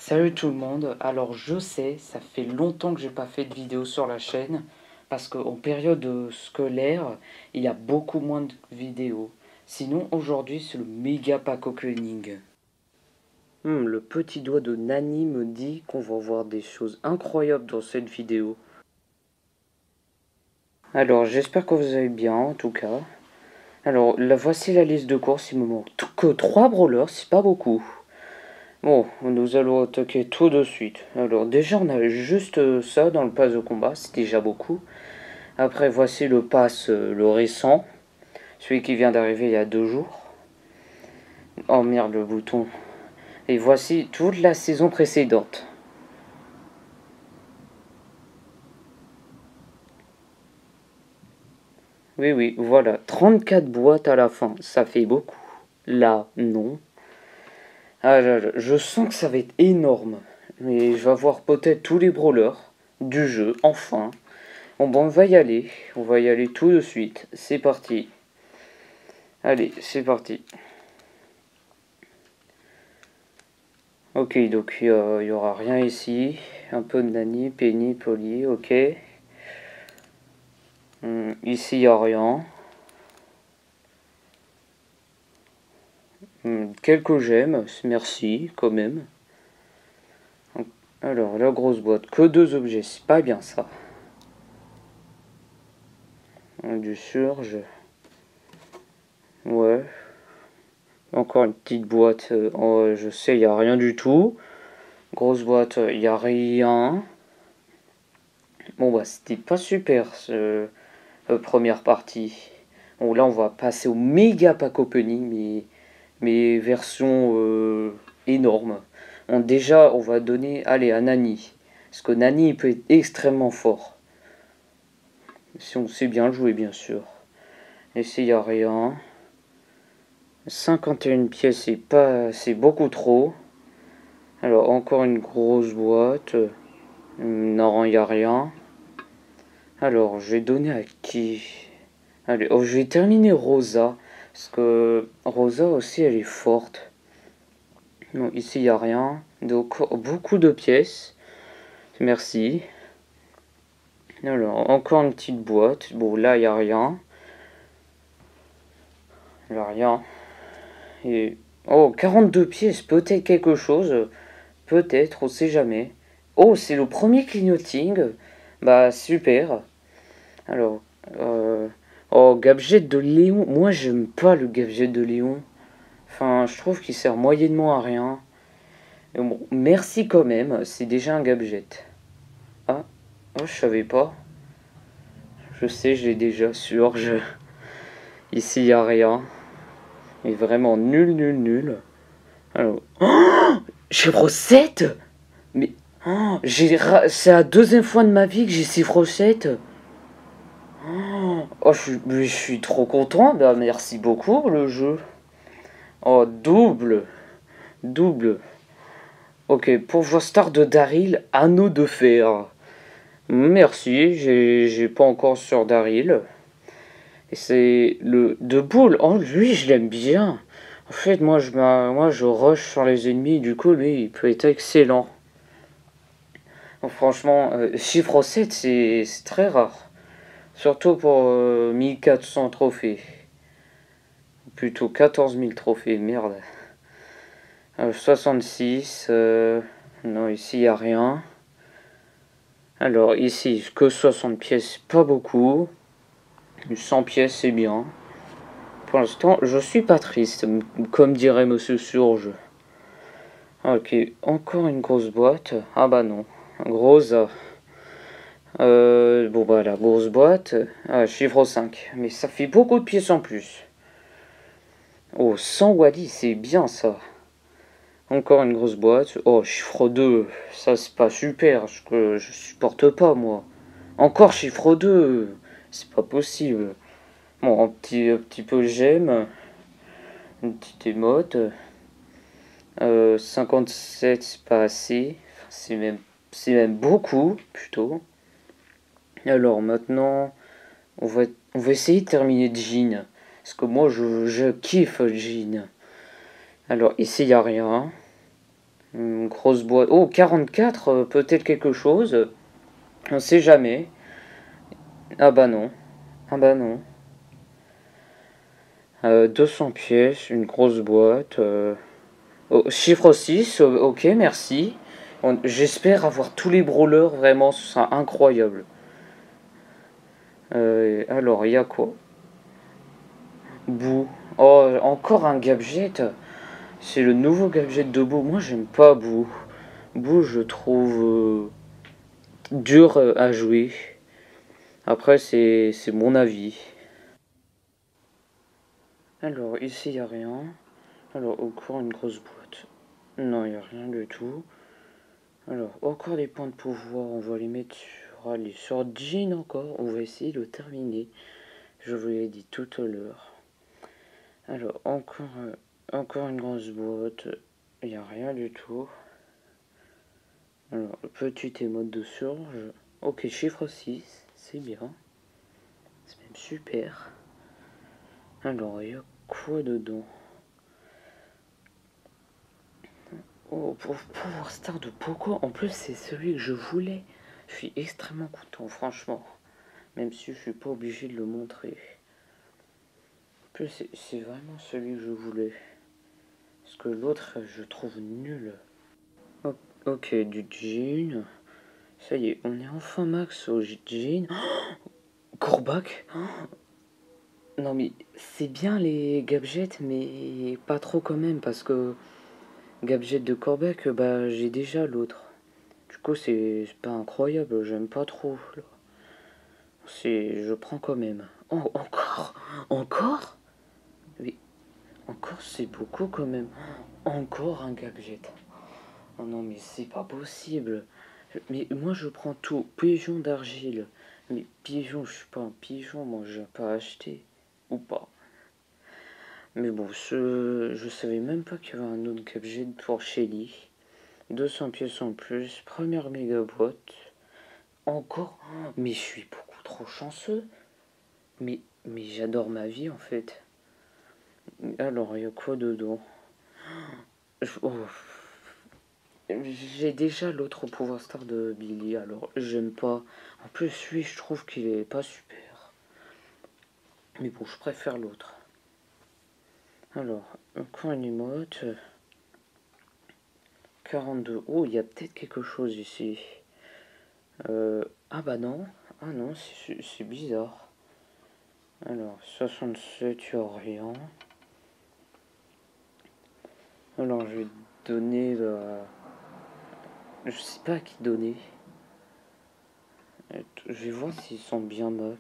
Salut tout le monde, alors je sais, ça fait longtemps que j'ai pas fait de vidéo sur la chaîne, parce qu'en période scolaire, il y a beaucoup moins de vidéos. Sinon aujourd'hui c'est le méga pack opening. Le petit doigt de Nani me dit qu'on va voir des choses incroyables dans cette vidéo. Alors j'espère que vous allez bien en tout cas. Alors là voici la liste de courses, il me manque que 3 brawlers, c'est pas beaucoup. Bon, nous allons attaquer tout de suite. Alors déjà on a juste ça dans le pass de combat, c'est déjà beaucoup. Après voici le pass, le récent, celui qui vient d'arriver il y a 2 jours. Oh merde le bouton. Et voici toute la saison précédente. Oui oui, voilà, 34 boîtes à la fin, ça fait beaucoup. Là, non. Ah je sens que ça va être énorme. Mais je vais avoir peut-être tous les brawlers du jeu, enfin. Bon, on va y aller tout de suite. C'est parti. Allez, c'est parti. Ok, donc il y aura rien ici. Un peu de Nani, Penny, Polly, ok. Ici, il n'y a rien. Quelques gemmes, merci quand même. Alors, la grosse boîte, que 2 objets, c'est pas bien ça. Du surge. Ouais. Encore une petite boîte. Je sais, il n'y a rien du tout. Grosse boîte, il n'y a rien. Bon, bah, c'était pas super, première partie. Bon, là, on va passer au méga pack opening, mais version énorme. Déjà, on va donner, allez, à Nani. Parce que Nani, il peut être extrêmement fort. Si on sait bien le jouer, bien sûr. Ici, il n'y a rien. 51 pièces, c'est beaucoup trop. Alors, encore une grosse boîte. Non, il n'y a rien. Alors, je vais donner à qui? Allez, oh, je vais terminer Rosa. Parce que Rosa aussi, elle est forte. Non, ici, il n'y a rien. Donc, beaucoup de pièces. Merci. Alors, encore une petite boîte. Bon, là, il n'y a rien. Il n'y a rien. Et... Oh, 42 pièces. Peut-être quelque chose. Peut-être, on sait jamais. Oh, c'est le premier clignoting. Bah, super. Alors, oh, gadget de Léon. Moi, j'aime pas le gadget de Léon. Enfin, je trouve qu'il sert moyennement à rien. Mais bon, merci quand même, c'est déjà un gadget. Ah, oh, je savais pas. Je sais, je l'ai déjà sur. Ici, il n'y a rien. Mais vraiment nul, nul, nul. Alors... Oh, chiffre 7. Mais... Oh, c'est la deuxième fois de ma vie que j'ai chiffre 7. Oh, je suis trop content. Bah, merci beaucoup, le jeu. Oh, double. Double. Ok, pour star de Daryl, anneau de fer. Merci, j'ai pas encore sur Daryl. Et c'est le de boule. Oh, lui, je l'aime bien. En fait, moi, je rush sur les ennemis. Du coup, lui, il peut être excellent. Donc, franchement, chiffre 7, c'est très rare. Surtout pour 1400 trophées. Plutôt 14 000 trophées, merde. 66. Non, ici, il n'y a rien. Alors, ici, que 60 pièces, pas beaucoup. 100 pièces, c'est bien. Pour l'instant, je suis pas triste, comme dirait Monsieur Surge. Ok, encore une grosse boîte. Ah bah non, grosse. Bon bah la grosse boîte. Ah, chiffre 5. Mais ça fait beaucoup de pièces en plus. Oh, 100 Wally, c'est bien ça. Encore une grosse boîte. Oh, chiffre 2. Ça, c'est pas super. Je supporte pas, moi. Encore chiffre 2. C'est pas possible. Bon, un petit peu j'aime. Une petite émote. 57, c'est pas assez. C'est même beaucoup, plutôt. Alors maintenant, on va essayer de terminer Jean. Parce que moi, je kiffe Jean. Alors ici, il n'y a rien. grosse boîte. Oh, 44, peut-être quelque chose. On sait jamais. Ah bah non. Ah bah non. 200 pièces, une grosse boîte. Oh, chiffre 6, ok, merci. J'espère avoir tous les brawlers, vraiment, ce sera incroyable. Alors, il y a quoi? Boo. Oh, encore un gadget. C'est le nouveau gadget de Boo. Moi, j'aime pas Boo. Boo, je trouve dur à jouer. Après, c'est mon avis. Alors, ici, il n'y a rien. Alors, encore une grosse boîte. Non, il n'y a rien du tout. Alors, encore des points de pouvoir. On va les mettre sur, allez, sur Jean encore. On va essayer de terminer. Je vous l'ai dit tout à l'heure. Alors, encore une grosse boîte. Il n'y a rien du tout. Alors, petit émode de surge. Ok, chiffre 6. C'est bien. C'est même super. Alors, il y a quoi dedans? Oh, pour pouvoir star de Poco. En plus, c'est celui que je voulais. Je suis extrêmement content, franchement. Même si je suis pas obligé de le montrer. En plus, c'est vraiment celui que je voulais. Parce que l'autre, je trouve nul. Oh, ok, du jean. Ça y est, on est enfin max au jean. Corbac. Non mais c'est bien les gadgets, mais pas trop quand même, parce que gadget de Corbac, bah j'ai déjà l'autre. Du coup c'est pas incroyable, j'aime pas trop. Là. Je prends quand même. Oh, encore. Encore. Oui, encore c'est beaucoup quand même. Encore un gadget. Oh non mais c'est pas possible. Mais moi je prends tout. Pigeon d'argile. Mais pigeon, je suis pas un pigeon, moi j'ai pas acheté. Ou pas. Mais bon, je savais même pas qu'il y avait un autre gadget pour Shelly. 200 pièces en plus, première méga boîte. Encore. Mais je suis beaucoup trop chanceux. Mais j'adore ma vie en fait. Alors, il y a quoi dedans? Oh, j'ai déjà l'autre pouvoir star de Billy, alors j'aime pas. En plus, lui, je trouve qu'il est pas super. Mais bon, je préfère l'autre. Alors, encore une emote. 42. Oh, il y a peut-être quelque chose ici. Ah bah non. Ah non, c'est bizarre. Alors, 67, il n'y a rien. Alors, je vais donner... je sais pas à qui donner. Je vais voir s'ils sont bien max.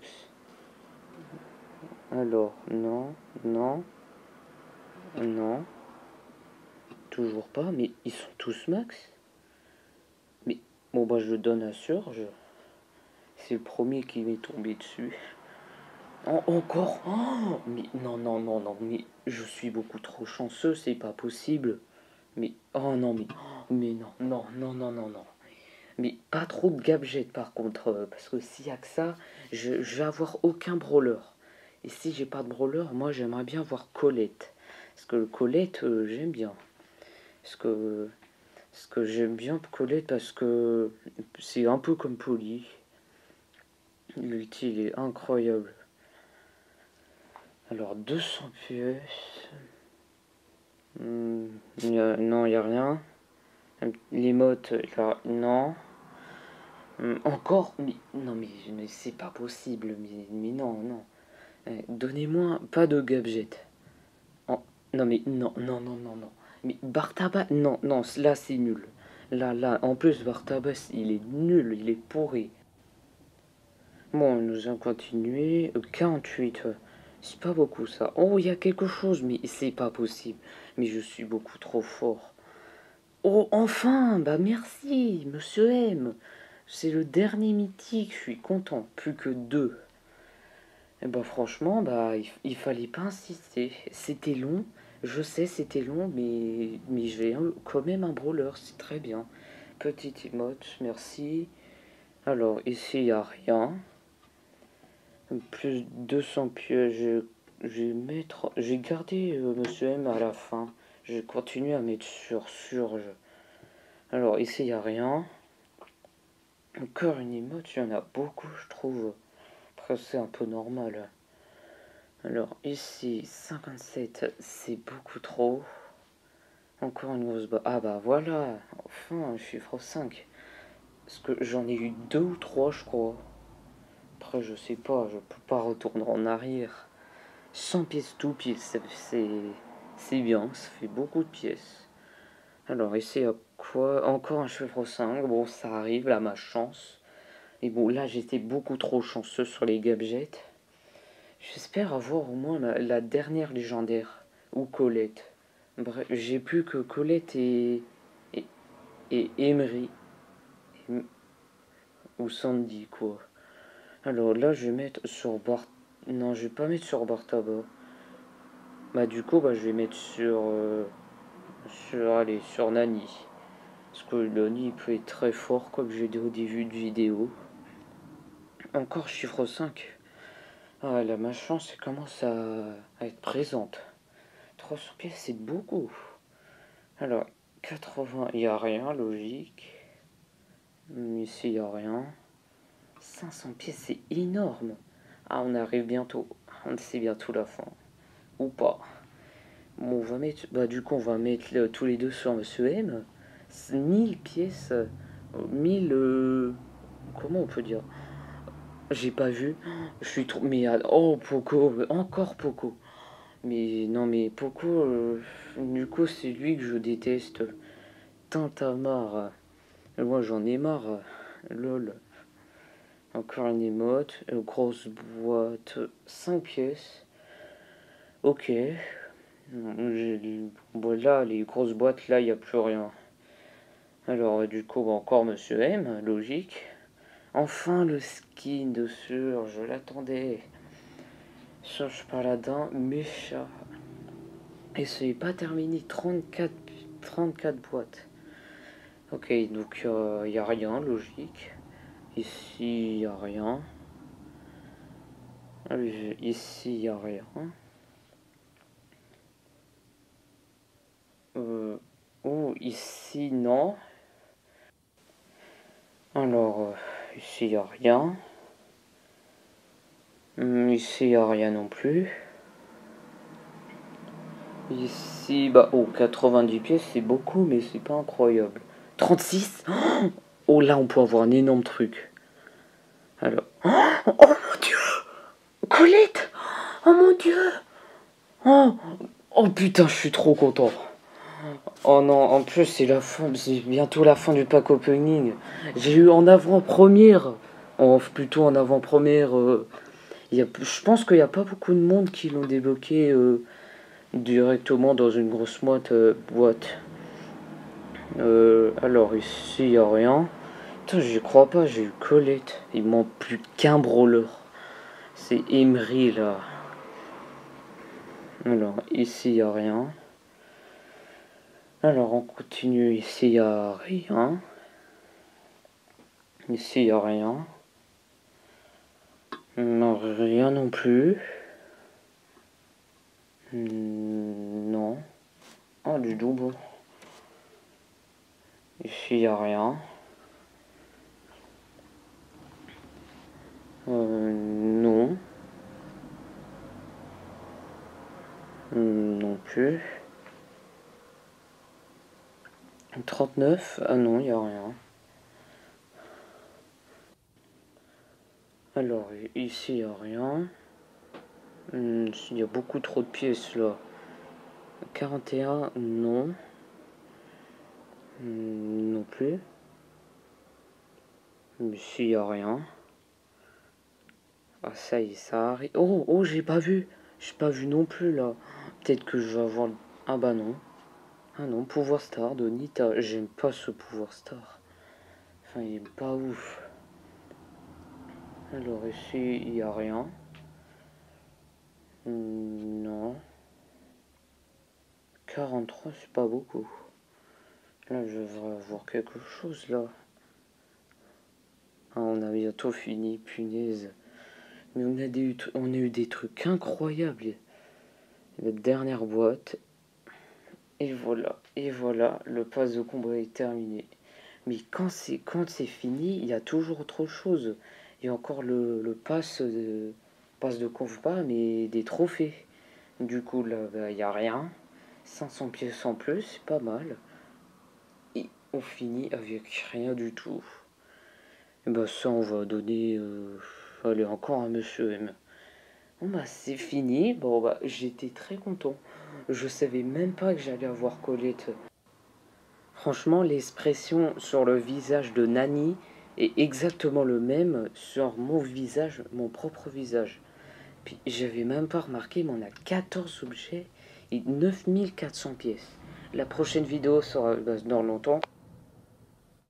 Alors, non, non, non. Toujours pas, mais ils sont tous max. Mais bon, bah je le donne à Surge. C'est le premier qui m'est tombé dessus. Encore. Oh, mais non, non, non, non, mais je suis beaucoup trop chanceux, c'est pas possible. Mais oh non, mais non, non, non, non, non, non. Mais pas trop de gadgets par contre, parce que s'il y a que ça, je vais avoir aucun brawler. Et si j'ai pas de brawler, moi j'aimerais bien voir Colette. Parce que Colette, j'aime bien. Parce que, parce que j'aime bien Colette parce que c'est un peu comme Polly. L'ulti, il est incroyable. Alors 200 pièces. Non, il n'y a rien. L'emote, non. Encore non, mais c'est pas possible. Mais non, non. Donnez-moi pas de gadget. Oh, non, mais non, non, non, non, non. Mais Bartabas, non, non, là c'est nul. Là, en plus, Bartabas, il est nul, il est pourri. Bon, nous allons continuer. 48, c'est pas beaucoup ça. Oh, il y a quelque chose, mais c'est pas possible. Mais je suis beaucoup trop fort. Oh, enfin, bah merci, monsieur M. C'est le dernier mythique, je suis content. Plus que deux. Et bah franchement, bah il fallait pas insister. C'était long, je sais c'était long, mais j'ai quand même un brawler, c'est très bien. Petite emote, merci. Alors ici il n'y a rien. Plus 200 pièges. J'ai gardé Monsieur M à la fin. Je continue à mettre sur Surge. Alors ici, il n'y a rien. Encore une emote, il y en a beaucoup, je trouve. Après, c'est un peu normal. Alors ici, 57, c'est beaucoup trop. Encore une grosse barre. Ah bah voilà, enfin un chiffre 5. Parce que j'en ai eu deux ou trois, je crois. Après, je sais pas, je peux pas retourner en arrière. 100 pièces tout pile, c'est bien, ça fait beaucoup de pièces. Alors ici, à quoi? Encore un chiffre 5. Bon, ça arrive, là, ma chance. Et bon, là, j'étais beaucoup trop chanceux sur les gadgets. J'espère avoir au moins la dernière légendaire. Ou Colette. Bref, j'ai plus que Colette et, et Emery. Ou Sandy, quoi. Alors là, je vais mettre sur Bar... Non, je vais pas mettre sur Bar Tabac. Bah du coup, bah, je vais mettre allez, sur Nani. Parce que Nani, il peut être très fort, comme j'ai dit au début de vidéo. Encore chiffre 5. Ah là, ma chance, elle commence à être présente. 300 pièces, c'est beaucoup. Alors, 80, il n'y a rien, logique. Ici, il n'y a rien. 500 pièces, c'est énorme. Ah, on arrive bientôt. C'est bientôt la fin. Ou pas. Bon, on va mettre. Bah, du coup, on va mettre tous les deux sur Monsieur M. 1000 pièces. 1000. Comment on peut dire? J'ai pas vu. Je suis trop. Mais. Oh, Poco. Encore Poco. Mais non, mais Poco. Du coup, c'est lui que je déteste. Tintamarre. Moi, j'en ai marre. Lol. Encore une émote. Grosse boîte. 5 pièces. Ok. Bon, là, les grosses boîtes, là, il n'y a plus rien. Alors, du coup, bah, encore Monsieur M, logique. Enfin, le skin de sûr, je l'attendais. Cherche paladin, mécha. Et c'est pas terminé, 34 boîtes. Ok, donc il n'y a rien, logique. Ici, il n'y a rien. Ici, il n'y a rien. Oh, ici, non. Alors, ici, il n'y a rien. Ici, il n'y a rien non plus. Ici, bah, oh, 90 pièces, c'est beaucoup, mais c'est pas incroyable. 36. Oh, là, on peut avoir un énorme truc. Alors. Oh mon dieu! Colette! Oh mon dieu! Oh, oh putain, je suis trop content. Oh non, en plus, c'est la fin, c'est bientôt la fin du pack opening. J'ai eu en avant-première. Plutôt en avant-première. Je pense qu'il n'y a pas beaucoup de monde qui l'ont débloqué directement dans une grosse boîte. Alors ici, il n'y a rien. Putain, j'y crois pas, j'ai eu Colette. Il manque plus qu'un brawler. C'est Emery là. Alors ici, il n'y a rien. Alors on continue. Ici, il n'y a rien. Ici, il n'y a rien. Non, rien non plus. Non. Ah, du double. Ici, il n'y a rien. Non. Non plus. 39. Ah non, il n'y a rien. Alors, ici, il n'y a rien. Il y a beaucoup trop de pièces là. 41, non. Non plus. Ici, il n'y a rien. Ah, ça y est, ça arrive. Oh, oh, j'ai pas vu. J'ai pas vu non plus là. Peut-être que je vais avoir. Ah bah non. Ah non, pouvoir star de Nita. J'aime pas ce pouvoir star. Enfin, il est pas ouf. Alors ici, il n'y a rien. Non. 43, c'est pas beaucoup. Là, je devrais avoir quelque chose là. Ah, on a bientôt fini, punaise. Mais on a eu des trucs incroyables. La dernière boîte. Et voilà, le pass de combat est terminé. Mais quand c'est fini, il y a toujours autre chose. Il y a encore le pass de combat, mais des trophées. Du coup, là, bah, il n'y a rien. 500 pièces en plus, c'est pas mal. Et on finit avec rien du tout. Et bah ça, on va donner... allez, encore un Monsieur M. Bon bah c'est fini. Bon bah j'étais très content. Je savais même pas que j'allais avoir Colette. Franchement, l'expression sur le visage de Nani est exactement le même sur mon visage, mon propre visage. Puis j'avais même pas remarqué, mais on a 14 objets et 9400 pièces. La prochaine vidéo sera dans longtemps.